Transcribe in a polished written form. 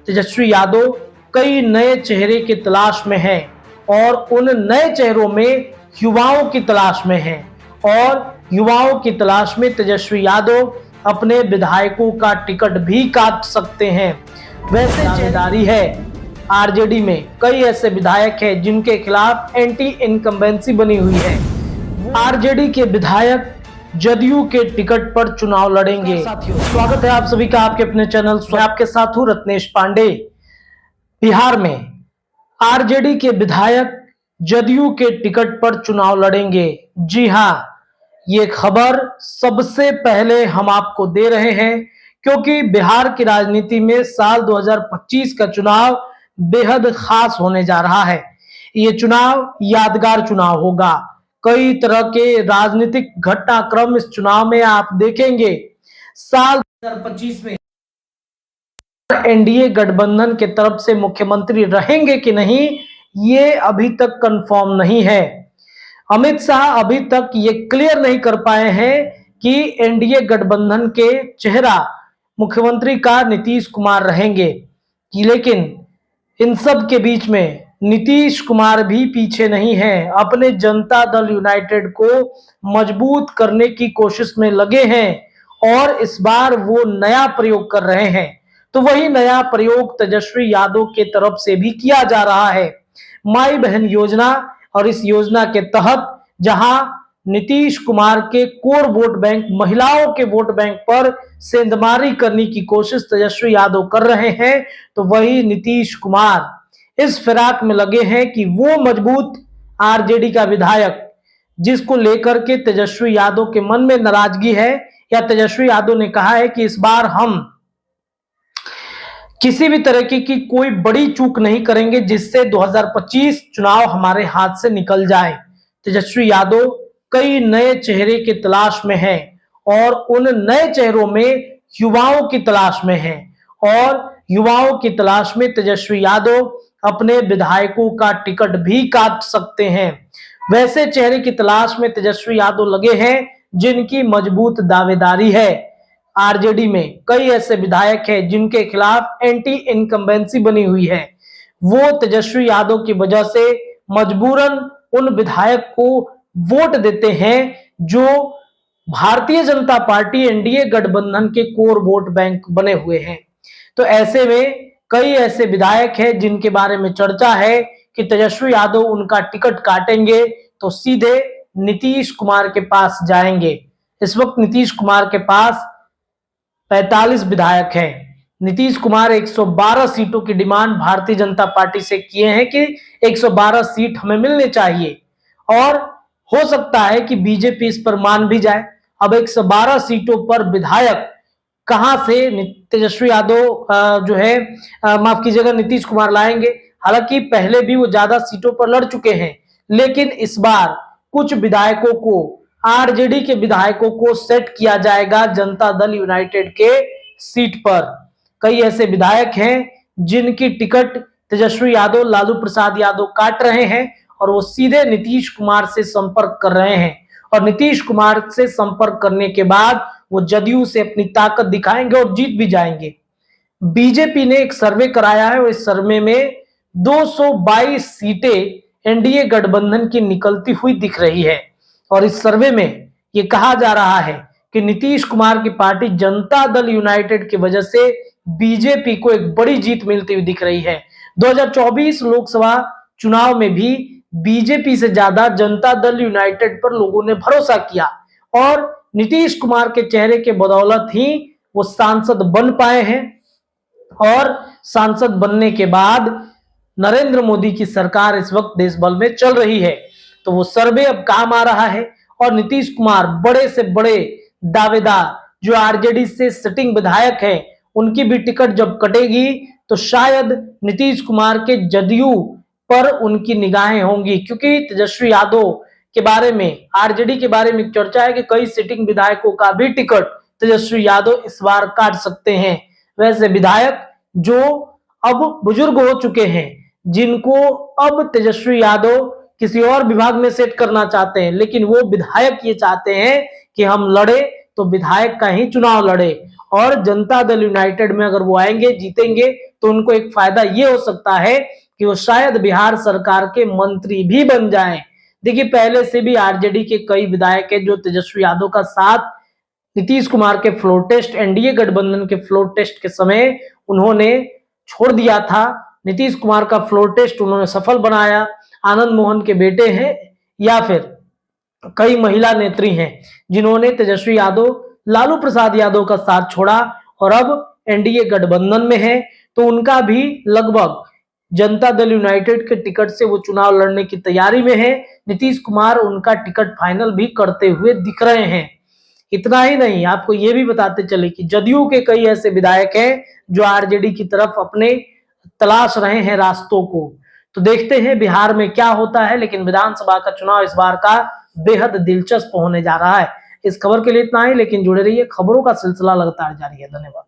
तेजस्वी यादव कई नए चेहरे की तलाश में हैं और उन नए चेहरों में युवाओं की तलाश में हैं और युवाओं की तलाश में तेजस्वी यादव अपने विधायकों का टिकट भी काट सकते हैं। वैसे दावेदारी है आरजेडी में कई ऐसे विधायक हैं जिनके खिलाफ एंटी इनकम्बेंसी बनी हुई है। आरजेडी के विधायक जदयू के टिकट पर चुनाव लड़ेंगे। साथियों, स्वागत है आप सभी का आपके अपने चैनल। आपके साथ हूं रत्नेश पांडे। बिहार में आरजेडी के विधायक जदयू के टिकट पर चुनाव लड़ेंगे। जी हां, ये खबर सबसे पहले हम आपको दे रहे हैं क्योंकि बिहार की राजनीति में साल 2025 का चुनाव बेहद खास होने जा रहा है। ये चुनाव यादगार चुनाव होगा। कई तरह के राजनीतिक घटनाक्रम इस चुनाव में आप देखेंगे। साल 2025 में एनडीए गठबंधन के तरफ से मुख्यमंत्री रहेंगे कि नहीं, ये अभी तक कंफर्म नहीं है। अमित शाह अभी तक ये क्लियर नहीं कर पाए हैं कि एनडीए गठबंधन के चेहरा मुख्यमंत्री का नीतीश कुमार रहेंगे, लेकिन इन सब के बीच में नीतीश कुमार भी पीछे नहीं है। अपने जनता दल यूनाइटेड को मजबूत करने की कोशिश में लगे हैं और इस बार वो नया प्रयोग कर रहे हैं। तो वही नया प्रयोग तेजस्वी यादव के तरफ से भी किया जा रहा है, माई बहन योजना। और इस योजना के तहत जहां नीतीश कुमार के कोर वोट बैंक, महिलाओं के वोट बैंक पर सेंधमारी करने की कोशिश तेजस्वी यादव कर रहे हैं, तो वही नीतीश कुमार इस फिराक में लगे हैं कि वो मजबूत आरजेडी का विधायक जिसको लेकर के तेजस्वी यादव के मन में नाराजगी है, या तेजस्वी यादव ने कहा है कि इस बार हम किसी भी तरह की कोई बड़ी चूक नहीं करेंगे जिससे 2025 चुनाव हमारे हाथ से निकल जाए। तेजस्वी यादव कई नए चेहरे की तलाश में हैं और उन नए चेहरों में युवाओं की तलाश में हैं और युवाओं की तलाश में तेजस्वी यादव अपने विधायकों का टिकट भी काट सकते हैं। वैसे चेहरे की तलाश में तेजस्वी यादव लगे हैं जिनकी मजबूत दावेदारी है। आरजेडी में कई ऐसे विधायक हैं जिनके खिलाफ एंटी इनकम्बेंसी बनी हुई है। वो तेजस्वी यादव की वजह से मजबूरन उन विधायक को वोट देते हैं जो भारतीय जनता पार्टी एनडीए गठबंधन के कोर वोट बैंक बने हुए हैं। तो ऐसे में कई ऐसे विधायक हैं जिनके बारे में चर्चा है कि तेजस्वी यादव उनका टिकट काटेंगे तो सीधे नीतीश कुमार के पास जाएंगे। इस वक्त नीतीश कुमार के पास 45 विधायक हैं। नीतीश कुमार 112 सीटों की डिमांड भारतीय जनता पार्टी से किए हैं कि 112 सीट हमें मिलने चाहिए और हो सकता है कि बीजेपी इस पर मान भी जाए। अब 112 सीटों पर विधायक कहां से तेजस्वी यादव जो है माफ कीजिएगा नीतीश कुमार लाएंगे। हालांकि पहले भी वो ज्यादा सीटों पर लड़ चुके हैं, लेकिन इस बार कुछ विधायकों को, आरजेडी के विधायकों को सेट किया जाएगा जनता दल यूनाइटेड के सीट पर। कई ऐसे विधायक हैं जिनकी टिकट तेजस्वी यादव, लालू प्रसाद यादव काट रहे हैं और वो सीधे नीतीश कुमार से संपर्क कर रहे हैं और नीतीश कुमार से संपर्क करने के बाद वो जदयू से अपनी ताकत दिखाएंगे और जीत भी जाएंगे। बीजेपी ने एक सर्वे कराया है और इस सर्वे में 222 सीटें एनडीए गठबंधन की निकलती हुई दिख रही है और इस सर्वे में ये कहा जा रहा है कि नीतीश कुमार की पार्टी जनता दल यूनाइटेड की वजह से बीजेपी को एक बड़ी जीत मिलती हुई दिख रही है। 2024 लोकसभा चुनाव में भी बीजेपी से ज्यादा जनता दल यूनाइटेड पर लोगों ने भरोसा किया और नीतीश कुमार के चेहरे के बदौलत ही वो सांसद बन पाए हैं और सांसद बनने के बाद नरेंद्र मोदी की सरकार इस वक्त देश भर में चल रही है। तो वो सर्वे अब काम आ रहा है और नीतीश कुमार बड़े से बड़े दावेदार जो आरजेडी से सिटिंग विधायक हैं, उनकी भी टिकट जब कटेगी तो शायद नीतीश कुमार के जदयू पर उनकी निगाहें होंगी, क्योंकि तेजस्वी यादव के बारे में, आरजेडी के बारे में चर्चा है कि कई सिटिंग विधायकों का भी टिकट तेजस्वी यादव इस बार काट सकते हैं। वैसे विधायक जो अब बुजुर्ग हो चुके हैं, जिनको अब तेजस्वी यादव किसी और विभाग में सेट करना चाहते हैं, लेकिन वो विधायक ये चाहते हैं कि हम लड़े तो विधायक का ही चुनाव लड़े और जनता दल यूनाइटेड में अगर वो आएंगे, जीतेंगे, तो उनको एक फायदा ये हो सकता है कि वो शायद बिहार सरकार के मंत्री भी बन जाएं। देखिए, पहले से भी आरजेडी के कई विधायक है जो तेजस्वी यादव का साथ नीतीश कुमार के फ्लोर टेस्ट, एनडीए गठबंधन के फ्लोर टेस्ट के समय उन्होंने छोड़ दिया था। नीतीश कुमार का फ्लोर टेस्ट उन्होंने सफल बनाया। आनंद मोहन के बेटे हैं या फिर कई महिला नेत्री हैं जिन्होंने तेजस्वी यादव, लालू प्रसाद यादव का साथ छोड़ा और अब एनडीए गठबंधन में है, तो उनका भी लगभग जनता दल यूनाइटेड के टिकट से वो चुनाव लड़ने की तैयारी में है। नीतीश कुमार उनका टिकट फाइनल भी करते हुए दिख रहे हैं। इतना ही नहीं, आपको ये भी बताते चले कि जदयू के कई ऐसे विधायक हैं जो आरजेडी की तरफ अपने तलाश रहे हैं रास्तों को। तो देखते हैं बिहार में क्या होता है, लेकिन विधानसभा का चुनाव इस बार का बेहद दिलचस्प होने जा रहा है। इस खबर के लिए इतना ही, लेकिन जुड़े रहिए, खबरों का सिलसिला लगातार जारी है। धन्यवाद।